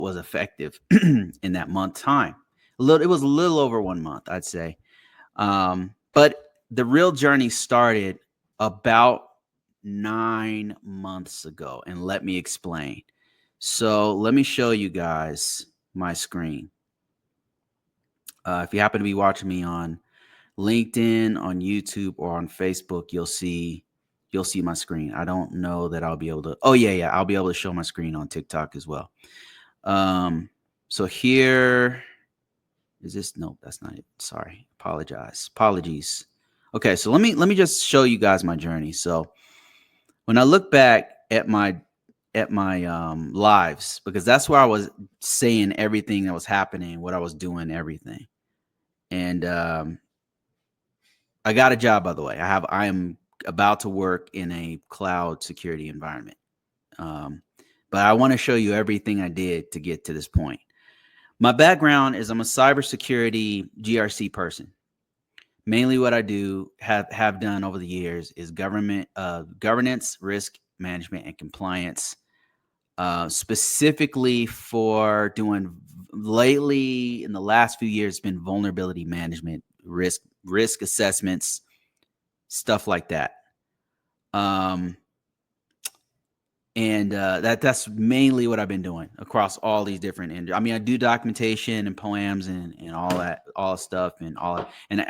was effective in that month time. It was a little over 1 month, I'd say. But the real journey started about 9 months ago, and let me explain. So let me show you guys my screen. If you happen to be watching me on LinkedIn, on YouTube, or on Facebook, you'll see my screen. I don't know that I'll be able to. Oh yeah, I'll be able to show my screen on TikTok as well. So here is this. Nope, that's not it. Sorry, apologies. Okay, so let me just show you guys my journey. So when I look back at my lives, because that's where I was saying everything that was happening, what I was doing, everything. And I got a job, by the way. I am about to work in a cloud security environment. But I want to show you everything I did to get to this point. My background is I'm a cybersecurity GRC person. Mainly what I do have done over the years is governance, risk management, and compliance. Specifically for doing lately in the last few years, it's been vulnerability management, risk assessments, stuff like that. That's mainly what I've been doing across all these different. I mean, I do documentation and poems and all stuff and all. And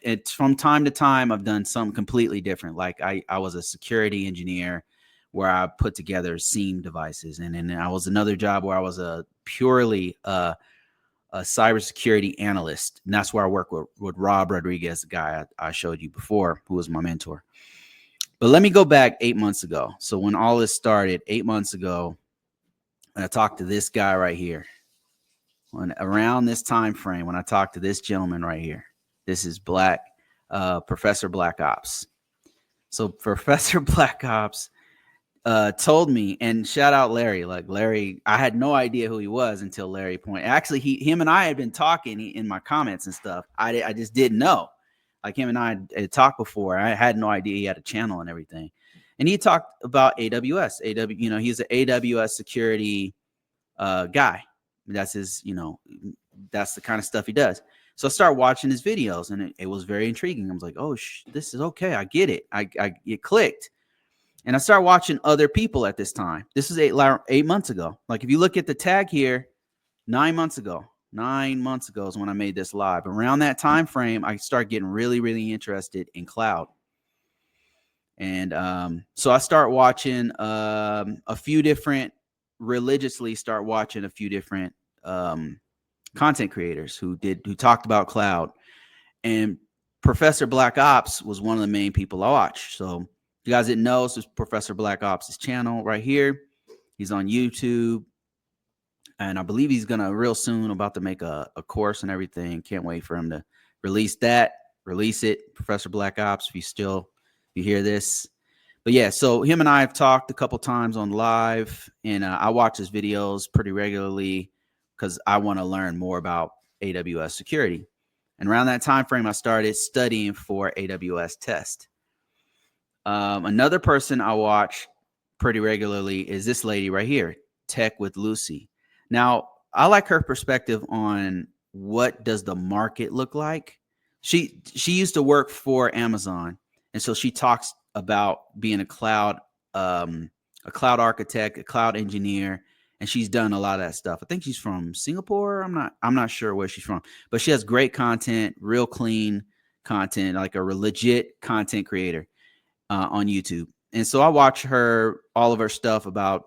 it's from time to time I've done something completely different. Like I was a security engineer where I put together SIEM devices, and then I was another job where I was a purely a cybersecurity analyst, and that's where I work with Rob Rodriguez, the guy I showed you before, who was my mentor. But let me go back 8 months ago. So when all this started 8 months ago, I talked to this guy right here. Around this time frame, when I talked to this gentleman right here, this is Professor Black Ops. So Professor Black Ops told me, and shout out Larry. Like Larry, I had no idea who he was until Larry pointed. Actually, him and I had been talking in my comments and stuff. I just didn't know. Like him and I had talked before. I had no idea he had a channel and everything. And he talked about AWS. He's an AWS security guy. That's his, that's the kind of stuff he does. So I started watching his videos, and it was very intriguing. I was like, oh, this is okay. I get it. It clicked. And I started watching other people at this time. This is 8 months ago. Like if you look at the tag here, 9 months ago. 9 months ago is when I made this live. Around that time frame, I started getting really, really interested in cloud. And so I start watching religiously start watching a few different content creators who talked about cloud. And Professor Black Ops was one of the main people I watched. So if you guys didn't know, this is Professor Black Ops' channel right here. He's on YouTube. And I believe he's gonna real soon about to make a course and everything. Can't wait for him to release it. Professor Black Ops, if you hear this. But yeah, so him and I have talked a couple times on live, and I watch his videos pretty regularly because I want to learn more about AWS security. And around that time frame, I started studying for AWS test. Another person I watch pretty regularly is this lady right here, Tech with Lucy. Now, I like her perspective on what does the market look like. She used to work for Amazon, and so she talks about being a cloud architect, a cloud engineer, and she's done a lot of that stuff. I think she's from Singapore. I'm not sure where she's from, but she has great content, real clean content, like a legit content creator on YouTube. And so I watch all of her stuff about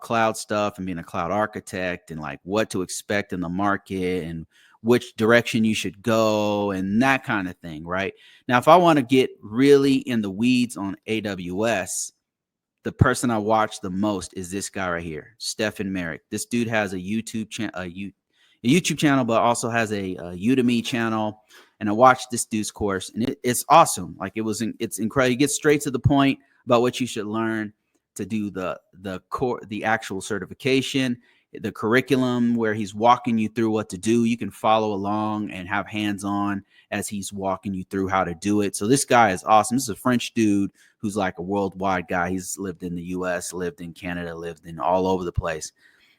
cloud stuff and being a cloud architect and like what to expect in the market and which direction you should go and that kind of thing, right? Now, if I want to get really in the weeds on AWS, the person I watch the most is this guy right here, Stephen Merrick. This dude has a YouTube channel, but also has a Udemy channel. And I watched this dude's course, and it's awesome. Like it's incredible. He gets straight to the point about what you should learn to do the actual certification, the curriculum where he's walking you through what to do. You can follow along and have hands-on as he's walking you through how to do it. So this guy is awesome. This is a French dude who's like a worldwide guy. He's lived in the US, lived in Canada, lived in all over the place.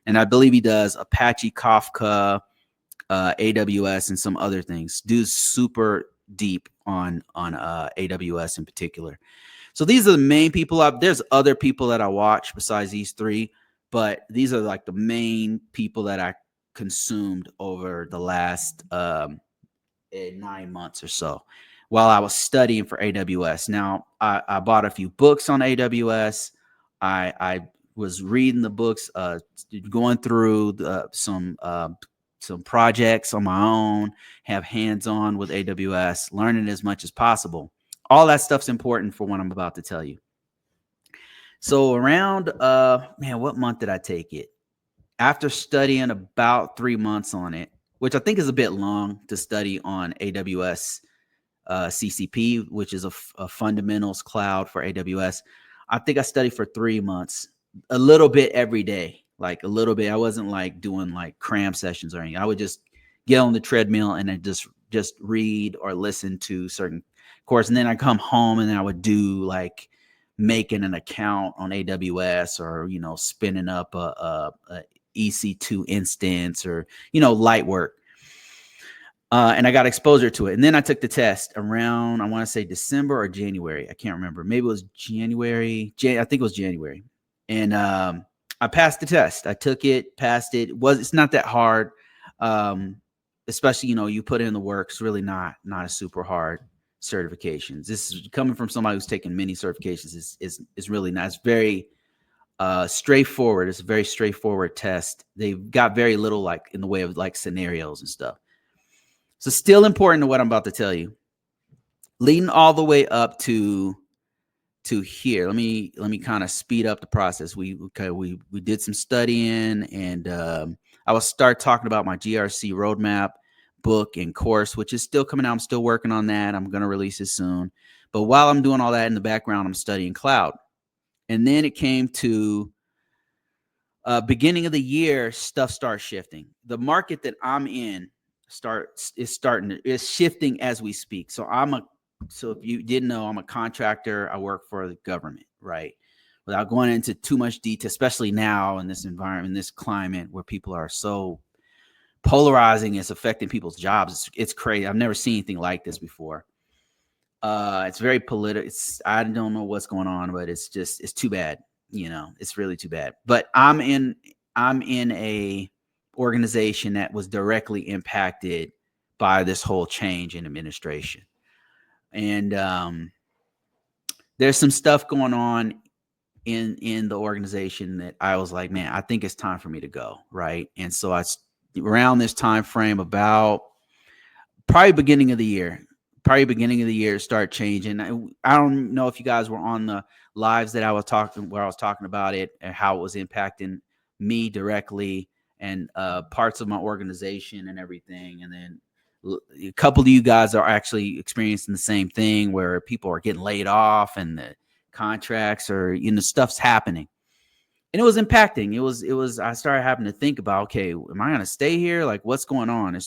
And I believe he does Apache, Kafka, AWS, and some other things. Dude's super deep on AWS in particular. So these are the main people. There's other people that I watch besides these three, but these are like the main people that I consumed over the last 9 months or so while I was studying for AWS. Now, I bought a few books on AWS. I was reading the books, going through some projects on my own, have hands-on with AWS, learning as much as possible. All that stuff's important for what I'm about to tell you. So around, what month did I take it? After studying about 3 months on it, which I think is a bit long to study on AWS CCP, which is a fundamentals cloud for AWS. I think I studied for 3 months, a little bit every day, like a little bit. I wasn't like doing like cram sessions or anything. I would just get on the treadmill and then just read or listen to certain course. And then I come home and then I would do like making an account on AWS or, spinning up a EC2 instance or, light work. And I got exposure to it. And then I took the test around, I want to say December or January. I can't remember. Maybe it was January. I think it was January. And I passed the test. I took it, passed it. It's not that hard. Especially, you put in the work. It's really not a super hard certifications. This is coming from somebody who's taken many certifications. Is really not. It's very straightforward. It's a very straightforward test. They've got very little like in the way of like scenarios and stuff. So still important to what I'm about to tell you. Leading all the way up to here. Let me kind of speed up the process. We did some studying, and I will start talking about my GRC roadmap book and course, which is still coming out. I'm still working on that. I'm going to release it soon. But while I'm doing all that in the background, I'm studying cloud. And then it came to beginning of the year, stuff starts shifting. The market that I'm in is shifting as we speak. So if you didn't know, I'm a contractor. I work for the government, right? Without going into too much detail, especially now in this environment, in this climate where people are so polarizing, it's affecting people's jobs. It's crazy. I've never seen anything like this before. It's very political. I don't know what's going on, but it's too bad. It's really too bad. But I'm in a organization that was directly impacted by this whole change in administration. And there's some stuff going on in the organization that I was like, man, I think it's time for me to go, right? And so around this time frame, about probably beginning of the year, start changing. I don't know if you guys were on the lives that I was talking about it and how it was impacting me directly and parts of my organization and everything. And then a couple of you guys are actually experiencing the same thing where people are getting laid off and the contracts or, stuff's happening. And it was impacting. It was, I started having to think about, okay, am I going to stay here? Like, what's going on? It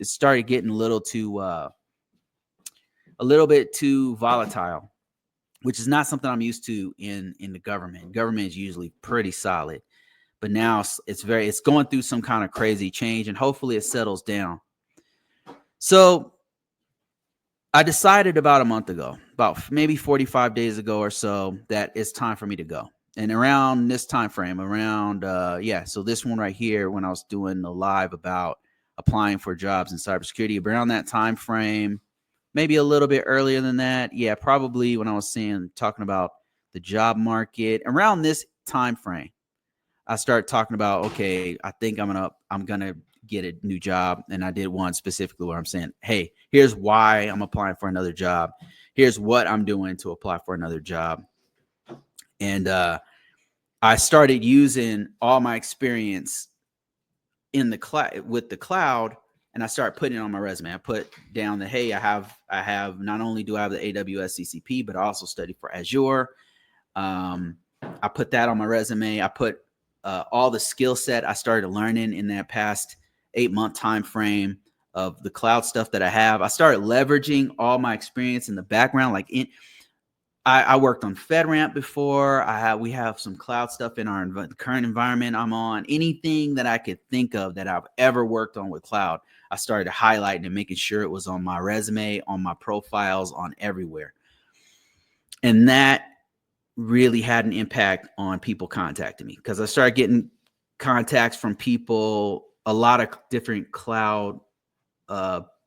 started getting a little bit too volatile, which is not something I'm used to in the government. Government is usually pretty solid, but now it's going through some kind of crazy change, and hopefully it settles down. So I decided about a month ago, about maybe 45 days ago or so, that it's time for me to go. And around this time frame, so this one right here, when I was doing the live about applying for jobs in cybersecurity, around that time frame, maybe a little bit earlier than that. Yeah, probably when I was talking about the job market, around this time frame, I started talking about, okay, I think I'm gonna get a new job. And I did one specifically where I'm saying, hey, here's why I'm applying for another job. Here's what I'm doing to apply for another job. And I started using all my experience in the cloud with the cloud, and I started putting it on my resume. I put down that, hey, I have not only do I have the AWS CCP, but I also studied for Azure. I put that on my resume. I put all the skill set I started learning in that past 8-month time frame of the cloud stuff that I have. I started leveraging all my experience in the background. I worked on FedRAMP before. We have some cloud stuff in our current environment I'm on. Anything that I could think of that I've ever worked on with cloud, I started highlighting and making sure it was on my resume, on my profiles, on everywhere. And that really had an impact on people contacting me, because I started getting contacts from people. A lot of different cloud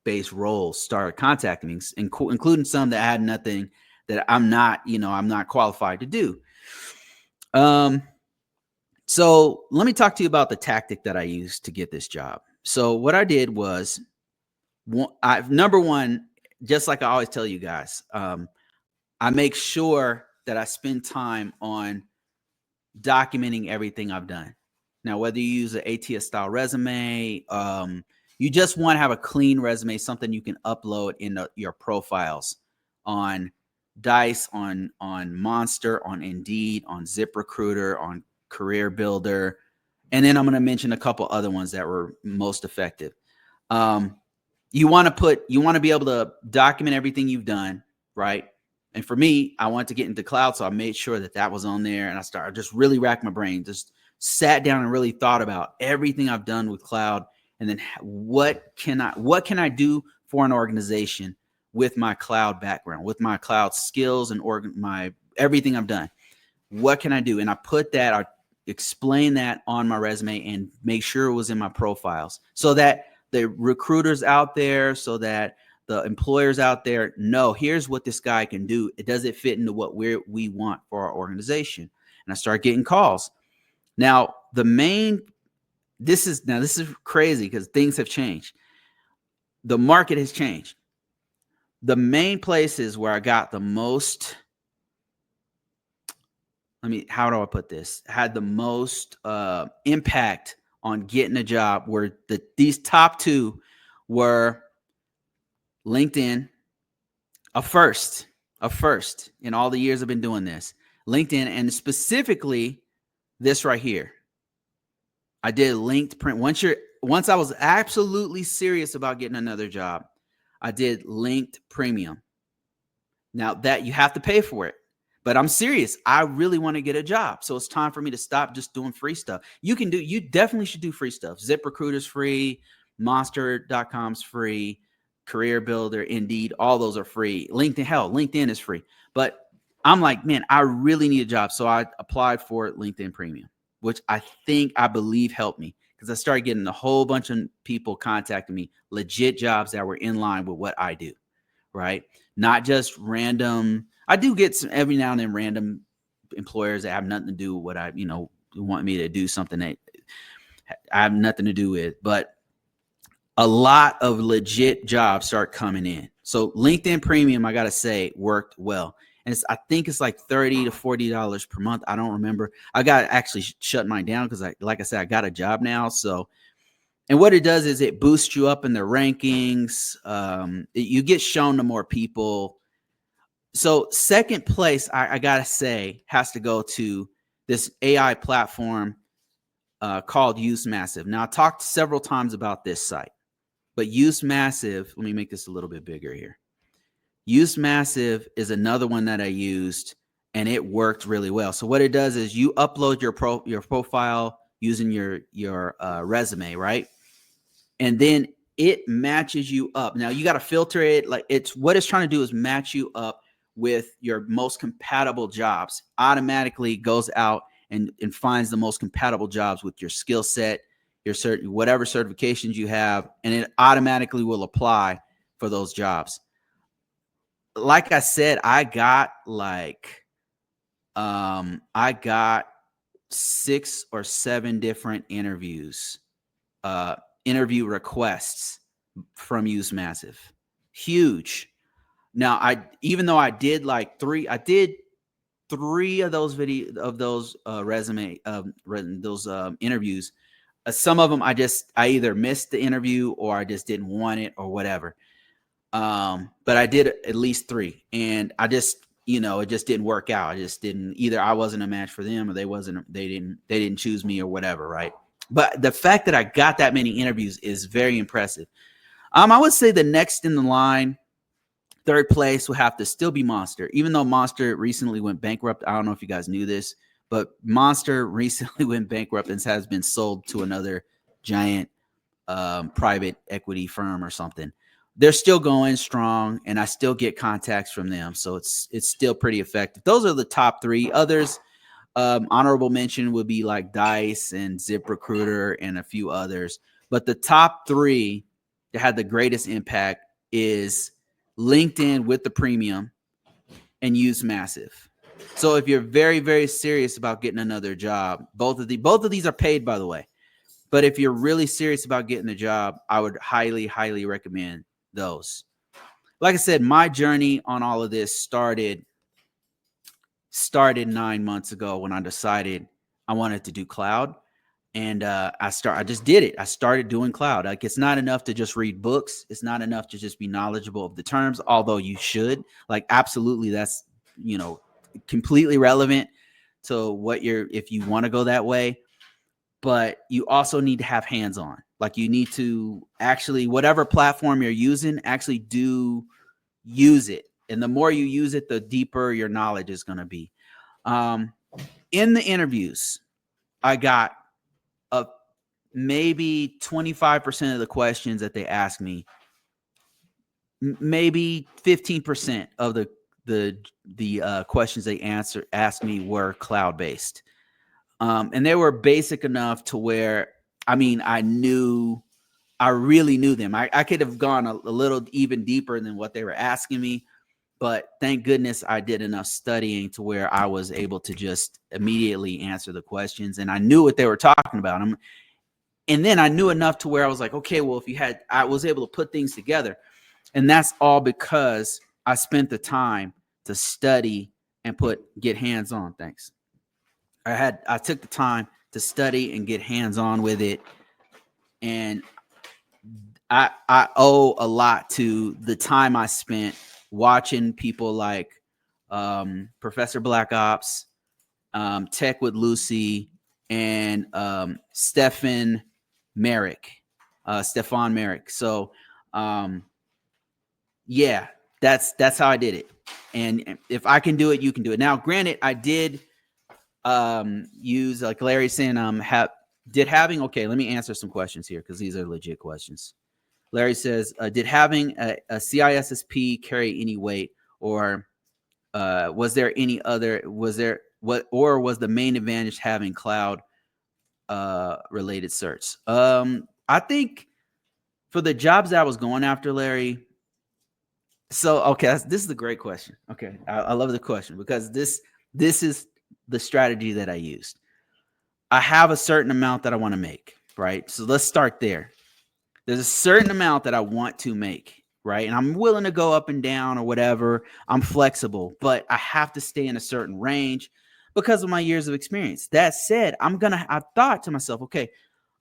based roles started contacting me, including some that had nothing that I'm not qualified to do. So let me talk to you about the tactic that I used to get this job. So what I did was, number one, just like I always tell you guys, I make sure that I spend time on documenting everything I've done. Now, whether you use an ATS style resume, you just want to have a clean resume, something you can upload in your profiles on Dice, on Monster, on Indeed, on ZipRecruiter, on Career Builder. And then I'm going to mention a couple other ones that were most effective. You want to be able to document everything you've done, right? And for me, I wanted to get into cloud, so I made sure that was on there. And I just really racked my brain, just sat down and really thought about everything I've done with cloud. And then what can I do for an organization with my cloud background, with my cloud skills and my everything I've done? What can I do? And I explain that on my resume and make sure it was in my profiles, so that the recruiters out there, so that the employers out there know, here's what this guy can do. Does it fit into what we want for our organization? And I start getting calls. Now, this is crazy, because things have changed. The market has changed. The main places where I got the most, how do I put this? Had the most impact on getting a job were these top two were LinkedIn, a first in all the years I've been doing this. LinkedIn, and specifically this right here. I did linked print. Once I was absolutely serious about getting another job, I did linked premium. Now that you have to pay for it, but I'm serious. I really want to get a job. So it's time for me to stop just doing free stuff. You definitely should do free stuff. ZipRecruiter's free. Monster.com's free. Career Builder, Indeed, all those are free. LinkedIn is free. But I'm like, man, I really need a job. So I applied for LinkedIn Premium, which I believe helped me, because I started getting a whole bunch of people contacting me, legit jobs that were in line with what I do, right? Not just random. I do get some every now and then random employers that have nothing to do with what I, want me to do something that I have nothing to do with, but a lot of legit jobs start coming in. So LinkedIn Premium, I got to say, worked well. And I think it's like $30 to $40 per month. I don't remember. I got to actually shut mine down, because like I said, I got a job now. So, and what it does is it boosts you up in the rankings. You get shown to more people. So second place, I got to say, has to go to this AI platform called UseMassive. Now, I talked several times about this site. But UseMassive, let me make this a little bit bigger here. UseMassive is another one that I used, and it worked really well. So what it does is you upload your profile using your resume, right? And then it matches you up. Now you got to filter it. What it's trying to do is match you up with your most compatible jobs. Automatically goes out and finds the most compatible jobs with your skill set, whatever certifications you have, and it automatically will apply for those jobs. Like I said, I got 6 or 7 different interview requests from UseMassive. Huge. Now, even though I did three of those interviews. Some of them I either missed the interview, or I just didn't want it, or whatever. But I did at least 3, and I just, it just didn't work out. I wasn't a match for them, or they didn't choose me, or whatever. Right. But the fact that I got that many interviews is very impressive. I would say the next in the line Third place would have to still be Monster, even though Monster recently went bankrupt. I don't know if you guys knew this, but Monster recently went bankrupt and has been sold to another giant private equity firm or something. They're still going strong, and I still get contacts from them, so it's still pretty effective. Those are the top three. Others, honorable mention would be like Dice and ZipRecruiter and a few others. But the top three that had the greatest impact is LinkedIn with the premium and Use Massive. So if you're very, very serious about getting another job, both of these are paid, by the way. But if you're really serious about getting a job, I would highly, highly recommend those. Like I said, my journey on all of this started 9 months ago when I decided I wanted to do cloud. And I just did it. I started doing cloud. Like, it's not enough to just read books. It's not enough to just be knowledgeable of the terms, although you should. Like, absolutely, that's, completely relevant to what if you want to go that way. But you also need to have hands-on. Like, you need to actually, whatever platform you're using, actually do use it. And the more you use it, the deeper your knowledge is going to be. In the interviews, I got maybe 25% of the questions that they asked me, maybe 15% of the questions they asked me were cloud-based. And they were basic enough to where, I really knew them. I could have gone a little even deeper than what they were asking me, but thank goodness I did enough studying to where I was able to just immediately answer the questions, and I knew what they were talking about. And then I knew enough to where I was like, okay, well, I was able to put things together. And that's all because I spent the time to study and get hands-on. Thanks. I took the time to study and get hands-on with it. And I owe a lot to the time I spent watching people like Professor Black Ops, Tech with Lucy, and Stefan Merrick. So yeah, that's how I did it. And if I can do it, you can do it. Now, granted, I did use, like Larry saying, okay, let me answer some questions here because these are legit questions. Larry says, did having a CISSP carry any weight, or was the main advantage having cloud related certs? I think for the jobs that I was going after, Larry. So, okay, this is a great question. Okay, I love the question because this is the strategy that I used. I have a certain amount that I want to make, right? So let's start there. There's a certain amount that I want to make, right? And I'm willing to go up and down or whatever. I'm flexible, but I have to stay in a certain range because of my years of experience. That said, I thought to myself, okay,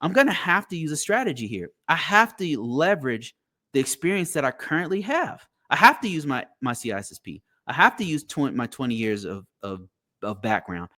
I'm going to have to use a strategy here. I have to leverage the experience that I currently have. I have to use my CISSP. I have to use my 20 years of background.